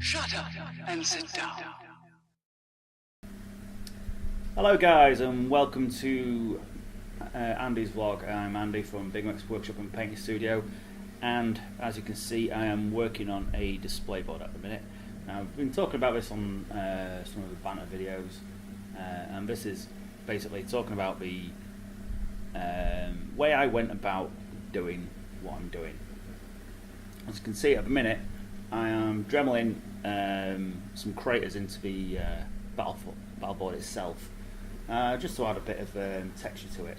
Shut up and sit down. Hello guys and welcome to Andy's vlog. I'm Andy from Bigmeks Workshop and Painting Studio, and as you can see I am working on a display board at the minute. Now, I've been talking about this on some of the banner videos, and this is basically talking about the way I went about doing what I'm doing. As you can see at the minute I am dremeling some craters into the battle board itself, just to add a bit of texture to it.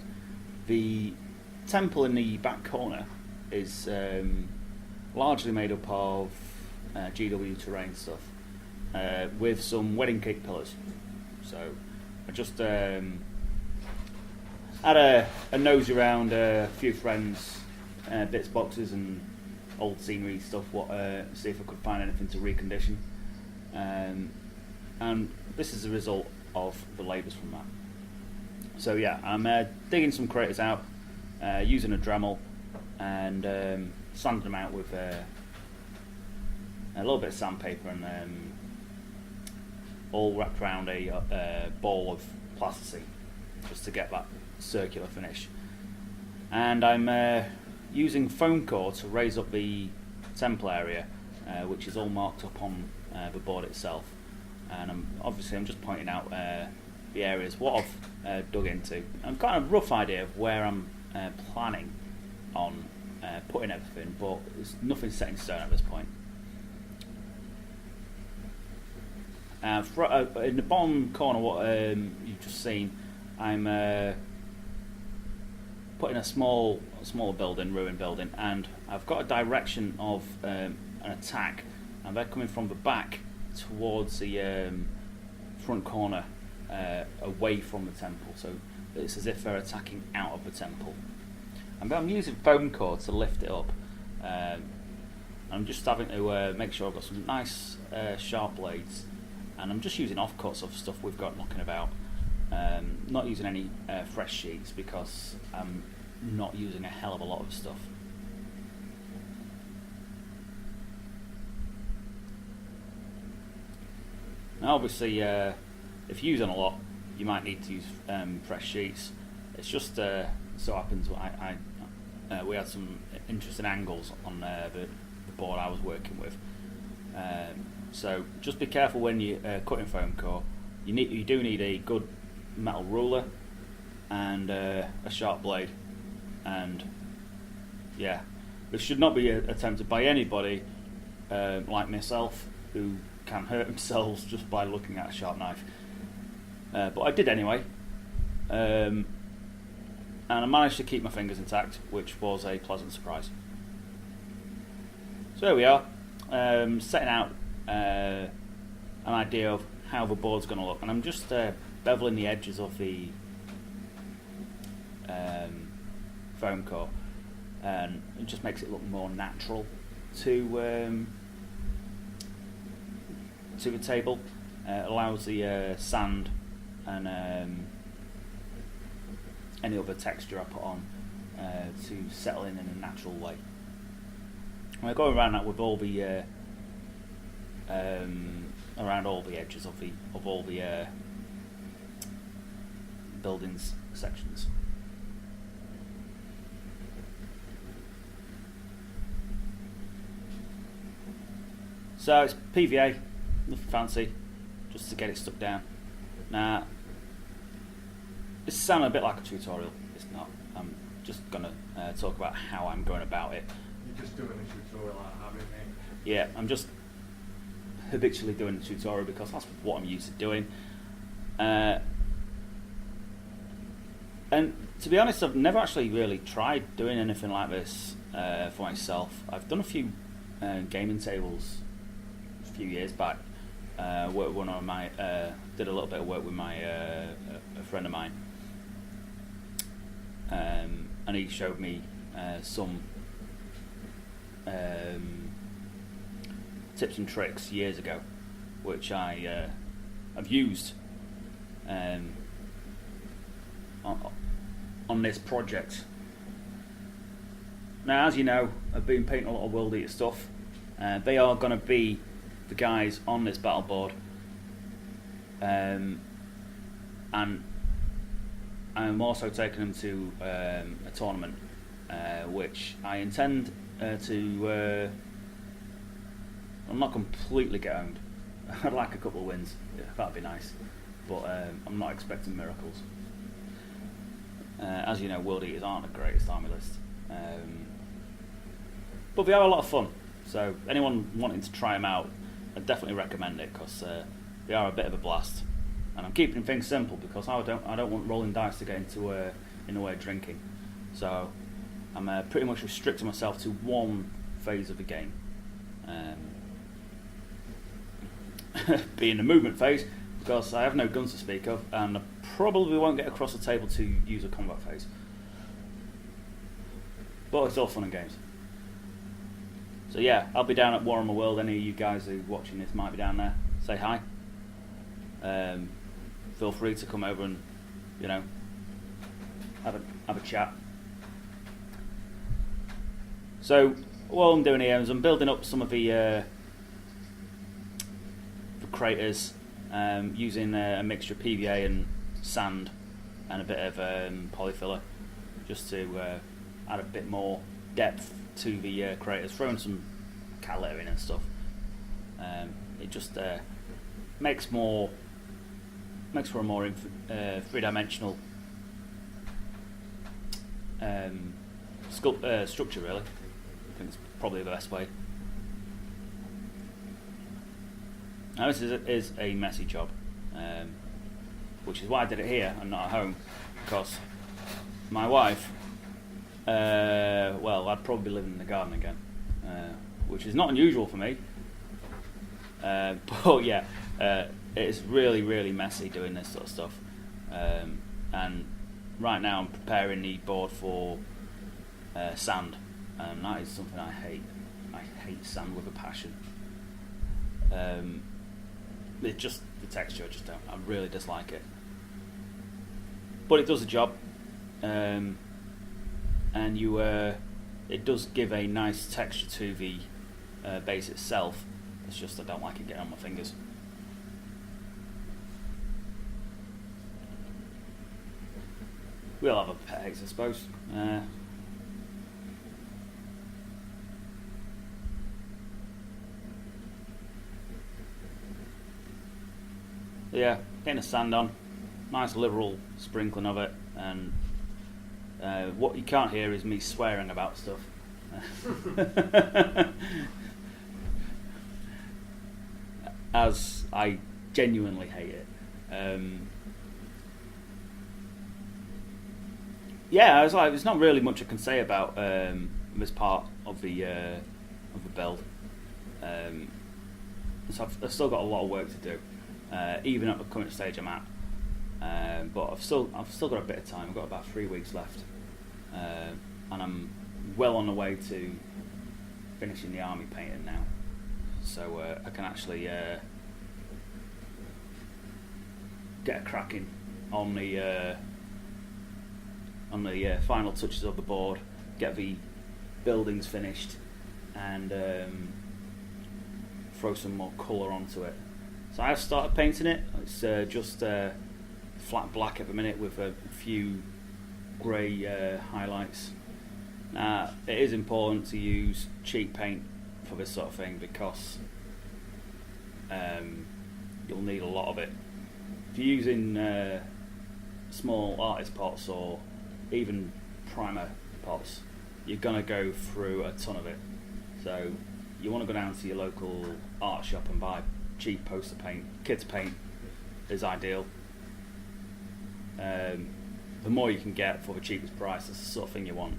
The temple in the back corner is largely made up of GW terrain stuff with some wedding cake pillars. So I just had a nose around a few friends' bits, boxes and old scenery stuff, see if I could find anything to recondition, and this is the result of the labours from that. So yeah, I'm digging some craters out, using a Dremel, and sanding them out with a little bit of sandpaper, and all wrapped around a ball of plasticine, just to get that circular finish. And I'm using foam core to raise up the temple area, which is all marked up on the board itself. And I'm just pointing out the areas what I've dug into. I've got a rough idea of where I'm planning on putting everything, but there's nothing set in stone at this point. In the bottom corner, what you've just seen, I'm putting a smaller building, ruined building, and I've got a direction of an attack, and they're coming from the back towards the front corner, away from the temple. So it's as if they're attacking out of the temple. And I'm using foam core to lift it up. I'm just having to make sure I've got some nice sharp blades, and I'm just using offcuts of stuff we've got knocking about. Not using any fresh sheets because I'm not using a hell of a lot of stuff. Now obviously if you're using a lot you might need to use fresh sheets. It's just so happens we had some interesting angles on the board I was working with. So just be careful when you're cutting foam core. You do need a good metal ruler and a sharp blade, and yeah, this should not be attempted by anybody like myself who can hurt themselves just by looking at a sharp knife, but I did anyway, and I managed to keep my fingers intact, which was a pleasant surprise. So here we are, setting out an idea of how the board's going to look, and I'm just beveling the edges of the foam core, and it just makes it look more natural to the table. Allows the sand and any other texture I put on to settle in a natural way. I'm going around that with all the around all the edges of all the buildings sections. So it's PVA, nothing fancy, just to get it stuck down. Now, this sounds a bit like a tutorial. It's not. I'm just gonna talk about how I'm going about it. You're just doing a tutorial out of habit, mate. Yeah, I'm just habitually doing a tutorial because that's what I'm used to doing. And to be honest, I've never actually really tried doing anything like this for myself. I've done a few gaming tables a few years back. Worked one on my did a little bit of work with my a friend of mine, and he showed me some tips and tricks years ago, which I've used on this project. Now, as you know, I've been painting a lot of World Eater stuff. They are going to be the guys on this battle board, and I'm also taking them to a tournament, which I intend to not completely get owned. I'd like a couple of wins, yeah, that'd be nice, but I'm not expecting miracles. As you know, World Eaters aren't the greatest army list, but they are a lot of fun, so anyone wanting to try them out, I'd definitely recommend it, because they are a bit of a blast. And I'm keeping things simple because I don't want rolling dice to get into in the way of drinking. So I'm pretty much restricting myself to one phase of the game, being the movement phase, because I have no guns to speak of, and I probably won't get across the table to use a combat phase. But it's all fun and games. So yeah, I'll be down at War on the World. Any of you guys who are watching this might be down there. Say hi. Feel free to come over and, you know, have a chat. So what I'm doing here is I'm building up some of the craters, using a mixture of PVA and sand and a bit of polyfiller, just to add a bit more depth to the craters, throwing some cat litter in and stuff. It just makes for a more three-dimensional structure, really. I think it's probably the best way. Now this is a messy job, which is why I did it here and not at home, because my wife, well, I'd probably be living in the garden again, which is not unusual for me, but yeah, it's really, really messy doing this sort of stuff, and right now I'm preparing the board for sand, and that is something I hate. I hate sand with a passion. It's just the texture, I really dislike it, but it does the job, and it does give a nice texture to the base itself. It's just I don't like it getting on my fingers. We'll have a pet haze, I suppose. Yeah, getting the sand on, nice liberal sprinkling of it, and what you can't hear is me swearing about stuff. As I genuinely hate it. Yeah, it's like there's not really much I can say about this part of the build. So I've still got a lot of work to do, even at the current stage I'm at. But I've still got a bit of time. I've got about 3 weeks left, and I'm well on the way to finishing the army painting now. So I can actually get a cracking on the final touches of the board, get the buildings finished, and throw some more colour onto it. So I have started painting it. It's just flat black at the minute with a few grey highlights. Now, it is important to use cheap paint for this sort of thing, because you'll need a lot of it. If you're using small artist pots or even primer pots, you're going to go through a ton of it. So you want to go down to your local art shop and buy cheap poster paint. Kids paint is ideal. The more you can get for the cheapest price, that's the sort of thing you want,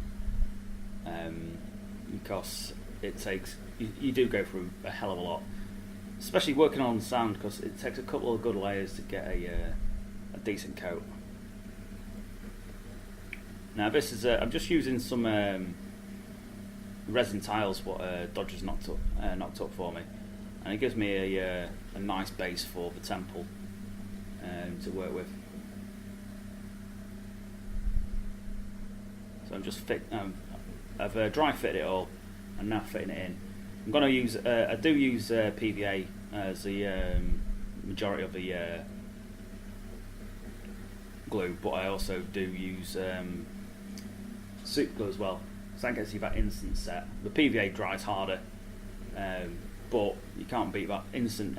because it takes you do go through a hell of a lot, especially working on sand, because it takes a couple of good layers to get a decent coat. Now this is I'm just using some resin tiles what Dodger's knocked up for me, and it gives me a nice base for the temple to work with. So I'm just I've dry fitted it all and now fitting it in. I'm going to use I do use PVA as the majority of the glue, but I also do use super glue as well. So that gets you that instant set. The PVA dries harder, but you can't beat that instant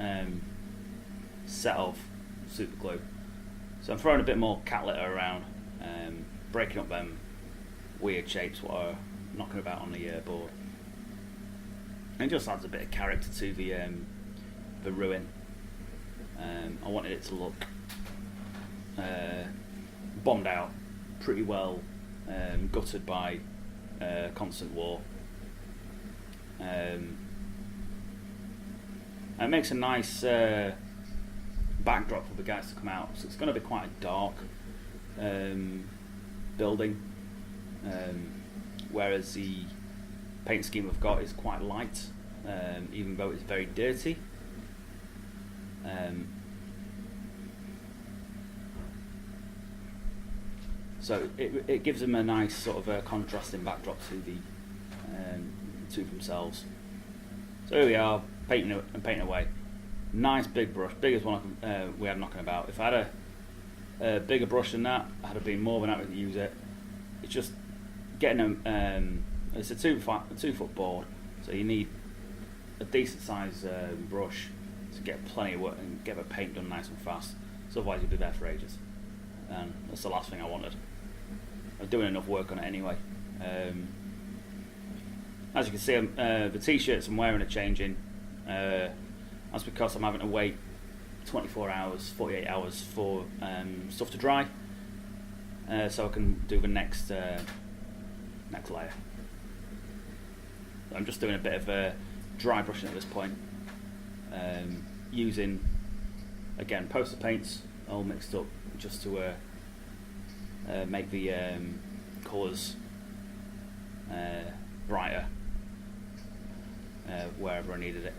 set of super glue. So I'm throwing a bit more cat litter around, breaking up them weird shapes what are knocking about on the board. And it just adds a bit of character to the ruin. I wanted it to look bombed out, pretty well gutted by constant war. And it makes a nice backdrop for the guys to come out. So it's going to be quite a dark building, whereas the paint scheme we've got is quite light, even though it's very dirty. So it gives them a nice sort of contrasting backdrop to the to themselves. So here we are, painting away. Nice big brush, biggest one we had knocking about. If I had a bigger brush than that, I'd have been more than happy to use it. It's just getting them. It's a 2 foot board, so you need a decent size brush to get plenty of work and get the paint done nice and fast. So otherwise you'll be there for ages. And that's the last thing I wanted. I was doing enough work on it anyway. As you can see, the t-shirts I'm wearing are changing. That's because I'm having to wait 24 hours, 48 hours for stuff to dry, so I can do the next layer. I'm just doing a bit of dry brushing at this point, using, again, poster paints all mixed up just to make the colours brighter wherever I needed it.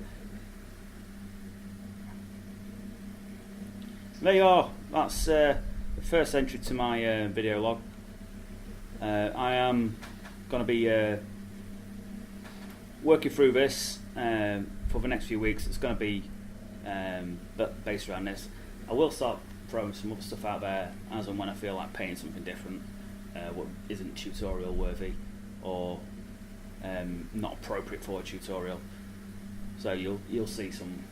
There you are. That's the first entry to my video log. I am going to be working through this for the next few weeks. It's going to be based around this. I will start throwing some other stuff out there as and when I feel like painting something different, what isn't tutorial worthy or not appropriate for a tutorial. So you'll see some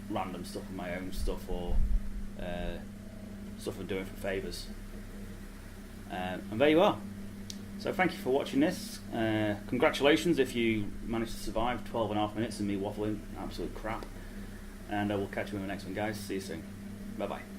random stuff of my own stuff or stuff I'm doing for favours. And there you are. So thank you for watching this. Congratulations if you managed to survive 12.5 minutes of me waffling absolute crap. And I will catch you in the next one, guys. See you soon. Bye bye.